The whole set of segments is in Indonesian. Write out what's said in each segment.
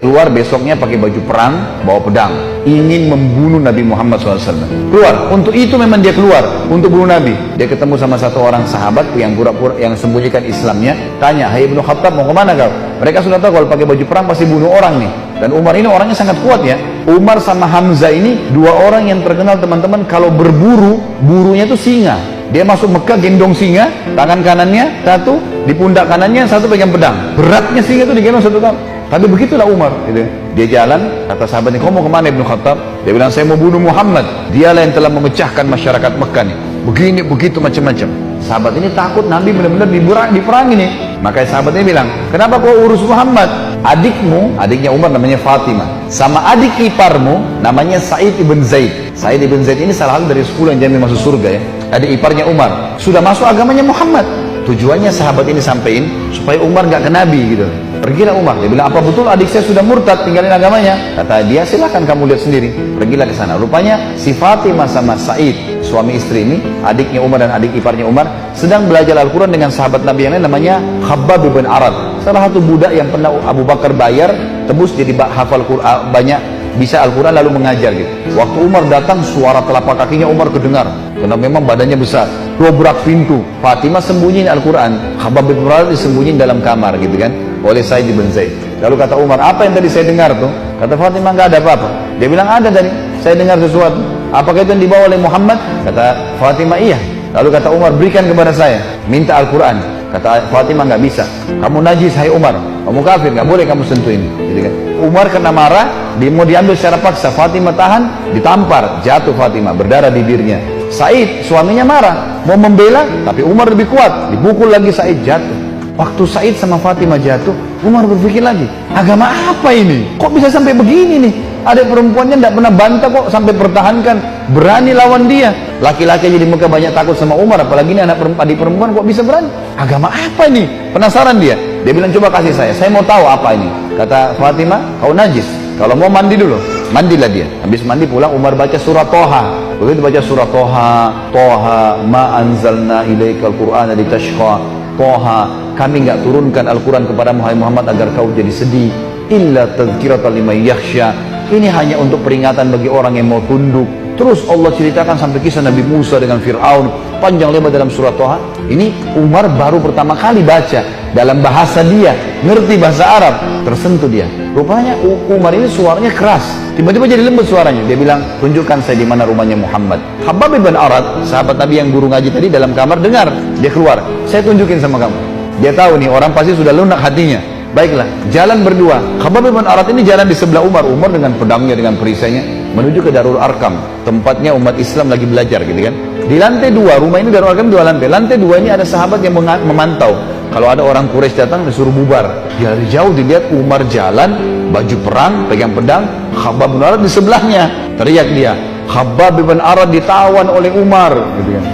keluar besoknya pakai baju perang, bawa pedang, ingin membunuh Nabi Muhammad SAW. Keluar, untuk itu memang dia keluar, untuk bunuh Nabi. Dia ketemu sama satu orang sahabat yang pura-pura, yang sembunyikan Islamnya, tanya, "Hai Ibnu Khattab, mau kemana kau?" Mereka sudah tahu kalau pakai baju perang pasti bunuh orang nih. Dan Umar ini orangnya sangat kuat ya. Umar sama Hamzah ini dua orang yang terkenal teman-teman, kalau berburu, burunya itu singa. Dia masuk Mekah gendong singa, tangan kanannya satu, di pundak kanannya satu pegang pedang. Beratnya singa itu digendong satu tahun. Tapi begitulah Umar, gitu. Dia jalan, kata sahabatnya, "Kau mau kemana Ibnu Khattab?" Dia bilang, "Saya mau bunuh Muhammad. Dialah yang telah memecahkan masyarakat Mekah nih. Begini, begitu, macam-macam." Sahabat ini takut Nabi benar-benar diperangi nih. Makanya sahabatnya bilang, "Kenapa kau urus Muhammad? Adikmu," adiknya Umar namanya Fatimah, "sama adik iparmu namanya Sa'id ibn Zaid." Sa'id ibn Zaid ini salah satu dari 10 yang jamin masuk surga ya. Adik iparnya Umar, sudah masuk agamanya Muhammad. Tujuannya sahabat ini sampein supaya Umar gak ke Nabi gitu. Pergilah Umar, dia bilang, "Apa betul adik saya sudah murtad, tinggalin agamanya?" Kata dia, "Silakan kamu lihat sendiri." Pergilah ke sana. Rupanya si Fatimah sama Sa'id, suami istri ini, adiknya Umar dan adik iparnya Umar, sedang belajar Al-Quran dengan sahabat Nabi yang lain namanya Khabbab bin Arad. Salah satu budak yang pernah Abu Bakar bayar, tebus jadi hafal Quran, banyak bisa Al-Quran lalu mengajar gitu. Waktu Umar datang, suara telapak kakinya Umar kedengar, karena memang badannya besar. Dobrak pintu, Fatimah sembunyiin Al-Quran, Khabbab bin Arad disembunyiin dalam kamar gitu kan, oleh Sa'id bin Zaid. Lalu kata Umar, "Apa yang tadi saya dengar tuh?" Kata Fatimah, "Nggak ada apa-apa." Dia bilang, "Ada tadi, saya dengar sesuatu." "Apakah itu yang dibawa oleh Muhammad?" Kata Fatimah, "Iya." Lalu kata Umar, "Berikan kepada saya, minta Al-Quran." Kata Fatimah, "Nggak bisa, kamu najis hai Umar, kamu kafir, nggak boleh kamu sentuh ini." Gitu kan. Umar kena marah, dia mau diambil secara paksa, Fatimah tahan, ditampar, jatuh Fatimah, berdarah bibirnya. Sa'id, suaminya marah, mau membela, tapi Umar lebih kuat, dipukul lagi Sa'id, jatuh. Waktu Sa'id sama Fatimah jatuh, Umar berpikir lagi, agama apa ini? Kok bisa sampai begini nih? Ada perempuannya tidak pernah bantah kok, sampai pertahankan, berani lawan dia. Laki-laki jadi Mekah banyak takut sama Umar, apalagi ini adik perempuan kok bisa berani? Agama apa ini? Penasaran dia. Dia bilang, "Coba kasih saya mau tahu apa ini." Kata Fatimah, "Kau najis, kalau mau mandi dulu." Mandilah dia. Habis mandi pulang, Umar baca surah Toha. Begitu baca surah Toha, "Toha ma anzalna ilaikal qur'ana litashqa." Toha, kami enggak turunkan Al-Quran kepada Muhammad agar kau jadi sedih. Illa tadhkiratan liman yakhsha. Ini hanya untuk peringatan bagi orang yang mau tunduk. Terus Allah ceritakan sampai kisah Nabi Musa dengan Fir'aun, panjang lebar dalam surah Toha. Ini Umar baru pertama kali baca dalam bahasa dia, ngerti bahasa Arab, tersentuh dia. Rupanya Umar ini suaranya keras, tiba-tiba jadi lembut suaranya. Dia bilang, "Tunjukkan saya di mana rumahnya Muhammad." Khabbab bin Arad, sahabat Nabi yang guru ngaji tadi, dalam kamar dengar, dia keluar, "Saya tunjukin sama kamu." Dia tahu nih orang pasti sudah lunak hatinya. Baiklah, jalan berdua. Khabbab bin Arad ini jalan di sebelah Umar. Umar dengan pedangnya, dengan perisainya menuju ke Darul Arkam, tempatnya umat Islam lagi belajar gitu kan. Di lantai 2, rumah ini Darul Arkam 2 lantai. Lantai 2 ini ada sahabat yang memantau. Kalau ada orang Quraisy datang disuruh bubar. Dia dari jauh dilihat Umar jalan, baju perang, pegang pedang, Khabbab bin Arad di sebelahnya. Teriak dia, "Khabbab bin Arad ditawan oleh Umar," gitu kan.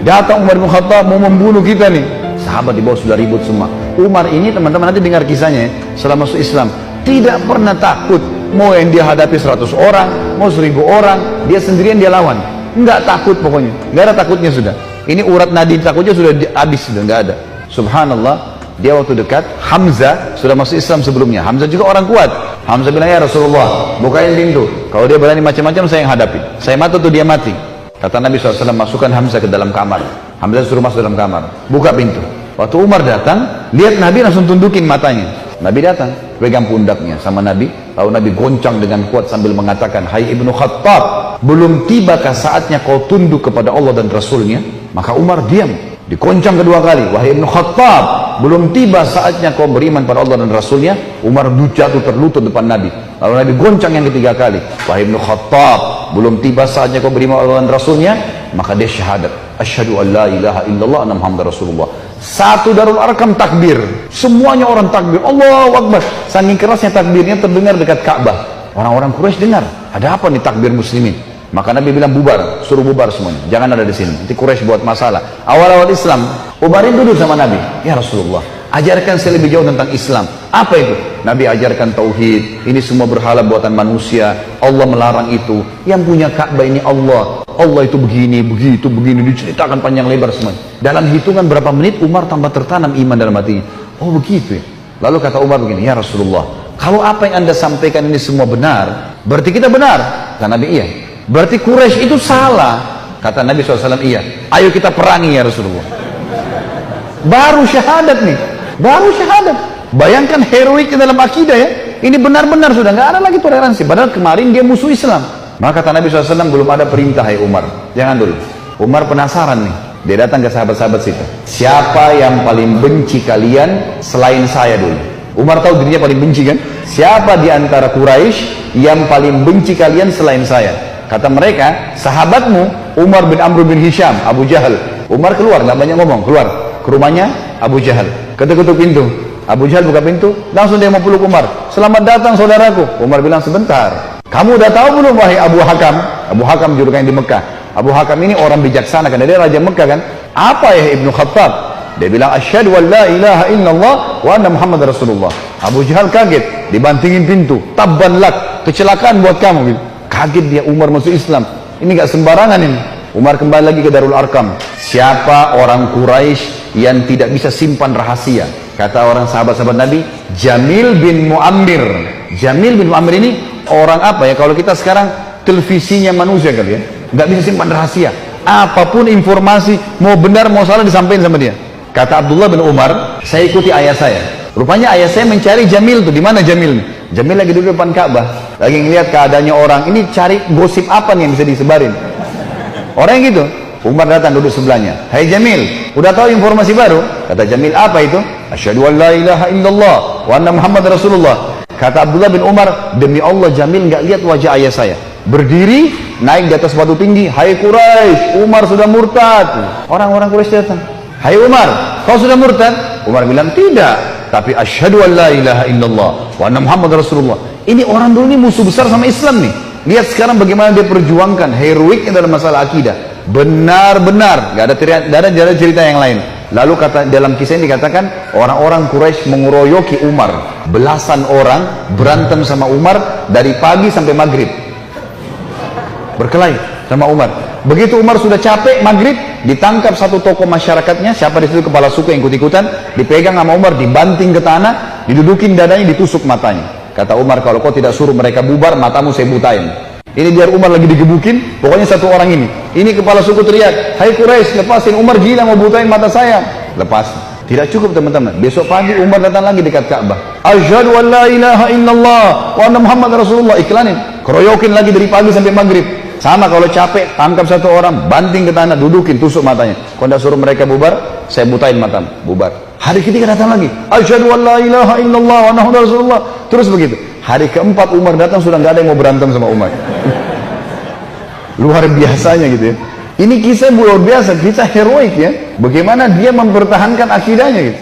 Datang Umar bin Khattab mau membunuh kita nih. Sahabat di bawah sudah ribut semua. Umar ini teman-teman nanti dengar kisahnya ya, setelah masuk Islam tidak pernah takut. Mau yang dia hadapi 100 orang, mau 1000 orang, dia sendirian dia lawan. Enggak takut pokoknya, enggak ada takutnya sudah. Ini urat nadi takutnya sudah habis, sudah enggak ada. Subhanallah, dia waktu dekat Hamzah sudah masuk Islam sebelumnya. Hamzah juga orang kuat. Hamzah bilang, "Ya Rasulullah, bukain pintu. Kalau dia berani macam-macam saya yang hadapi. Saya mati tuh dia mati." Kata Nabi SAW, "Masukkan Hamzah ke dalam kamar." Hamzah suruh masuk dalam kamar, buka pintu. Waktu Umar datang, lihat Nabi langsung tundukin matanya. Nabi datang, pegang pundaknya sama Nabi. Lalu Nabi goncang dengan kuat sambil mengatakan, "Hai Ibnu Khattab, belum tibakah saatnya kau tunduk kepada Allah dan Rasulnya?" Maka Umar diam, dikoncang kedua kali, "Wahai Ibnu Khattab, belum tiba saatnya kau beriman pada Allah dan Rasulnya?" Umar jatuh terlutut depan Nabi. Lalu Nabi goncang yang ketiga kali, "Wahai Ibnu Khattab, belum tiba saatnya kau beriman pada Allah dan Rasulnya?" Maka dia syahadat, "Asyhadu an la ilaha illallah anna Muhammadar Rasulullah." Satu Darul Arkam takbir, semuanya orang takbir, Allahu Akbar. Saking kerasnya takbirnya terdengar dekat Ka'bah. Orang-orang Quraisy dengar, ada apa nih takbir muslimin? Maka Nabi bilang, "Bubar, suruh bubar semuanya, jangan ada di sini, nanti Quraisy buat masalah." Awal-awal Islam, Umar itu duduk sama Nabi, "Ya Rasulullah, ajarkan saya lebih jauh tentang Islam." Apa itu? Nabi ajarkan tauhid, ini semua berhala buatan manusia, Allah melarang itu, yang punya Ka'bah ini Allah, Allah itu begini, begitu, begini, diceritakan panjang lebar semuanya. Dalam hitungan berapa menit Umar tambah tertanam iman dalam hatinya. Oh begitu ya. Lalu kata Umar begini, "Ya Rasulullah, Kalau apa yang anda sampaikan ini semua benar, berarti kita benar. Kata Nabi, iya. Berarti Quraisy itu salah. Kata Nabi SAW, iya. Ayo kita perangi ya Rasulullah. Baru syahadat nih. Baru syahadat. Bayangkan heroiknya dalam akidah ya. Ini benar-benar sudah nggak ada lagi toleransi. Padahal kemarin dia musuh Islam. Maka kata Nabi SAW, belum ada perintah, hai Umar. Jangan dulu. Umar penasaran nih. Dia datang ke sahabat-sahabat situ. Siapa yang paling benci kalian selain saya dulu? Umar tahu dirinya paling benci kan? Siapa di antara Quraisy yang paling benci kalian selain saya? Kata mereka, sahabatmu Umar bin Amr bin Hisham, Abu Jahal. Umar keluar, nggak banyak ngomong, keluar ke rumahnya Abu Jahal. Ketuk-ketuk pintu. Abu Jahal buka pintu, langsung dia mau peluk Umar. Selamat datang saudaraku. Umar bilang, sebentar. Kamu udah tahu belum wahai Abu Hakam? Abu Hakam julukannya di Mekah. Abu Hakam ini orang bijaksana kan, dia raja Mekah kan. Apa ya Ibnu Khattab? Dia bilang, asyhadu an la ilaha illallah wa anna Muhammad Rasulullah. Abu Jahal kaget, dibantingin pintu. Tabban lak, kecelakaan buat kamu. Kaget dia, Umar masuk Islam. Ini gak sembarangan ini. Umar kembali lagi ke Darul Arkam. Siapa orang Quraisy yang tidak bisa simpan rahasia? Kata orang sahabat-sahabat Nabi, Jamil bin Muammir. Jamil bin Muammir ini orang apa ya? Kalau kita sekarang televisinya manusia kali ya. Gak bisa simpan rahasia. Apapun informasi, mau benar mau salah disampaikan sama dia. Kata Abdullah bin Umar, saya ikuti ayah saya. Rupanya ayah saya mencari Jamil tuh. Di mana Jamil? Jamil lagi duduk depan Ka'bah, lagi ngeliat keadaannya orang. Ini cari gosip apa nih yang bisa disebarin? Orang yang gitu. Umar datang duduk sebelahnya. Hai Jamil, udah tahu informasi baru? Kata Jamil, apa itu? Asyhadu an la ilaha illallah wa anna Muhammad Rasulullah. Kata Abdullah bin Umar, demi Allah Jamil nggak lihat wajah ayah saya. Berdiri, naik di atas batu tinggi. Hai Quraisy, Umar sudah murtad. Orang-orang Quraisy datang. Hai Umar, kau sudah murtad? Umar bilang, tidak. Tapi asyhadu an la ilaha illallah wa anna Muhammad Rasulullah. Ini orang dulu ini musuh besar sama Islam nih. Lihat sekarang bagaimana dia perjuangkan heroiknya dalam masalah akidah. Benar-benar, gak ada cerita yang lain. Lalu kata dalam kisah ini dikatakan orang-orang Quraisy mengeroyoki Umar. Belasan orang berantem sama Umar dari pagi sampai maghrib. Berkelahi sama Umar. Begitu Umar sudah capek maghrib, ditangkap satu tokoh masyarakatnya, siapa di situ kepala suku yang ikut-ikutan, dipegang sama Umar, dibanting ke tanah, didudukin dadanya, ditusuk matanya. Kata Umar, kalau kau tidak suruh mereka bubar, matamu saya butain. Ini biar Umar lagi digebukin, pokoknya satu orang ini. Ini kepala suku teriak, hai Quraisy, lepasin, Umar gila mau butain mata saya. Lepas. Tidak cukup teman-teman. Besok pagi Umar datang lagi dekat Ka'bah. Asyhadu an la ilaha illallah wa anna Muhammad Rasulullah. Iklanin. Keroyokin lagi dari pagi sampai maghrib. Sama kalau capek, tangkap satu orang, banting ke tanah, dudukin, tusuk matanya. Kalau tidak suruh mereka bubar, saya butain matamu. Bubar. Hari ketiga datang lagi. Asyhadu an la ilaha illallah wa anna Muhammad Rasulullah. Terus begitu. Hari keempat Umar datang, sudah nggak ada yang mau berantem sama Umar. Luar biasanya gitu ya. Ini kisah luar biasa, kisah heroik ya. Bagaimana dia mempertahankan akidahnya gitu.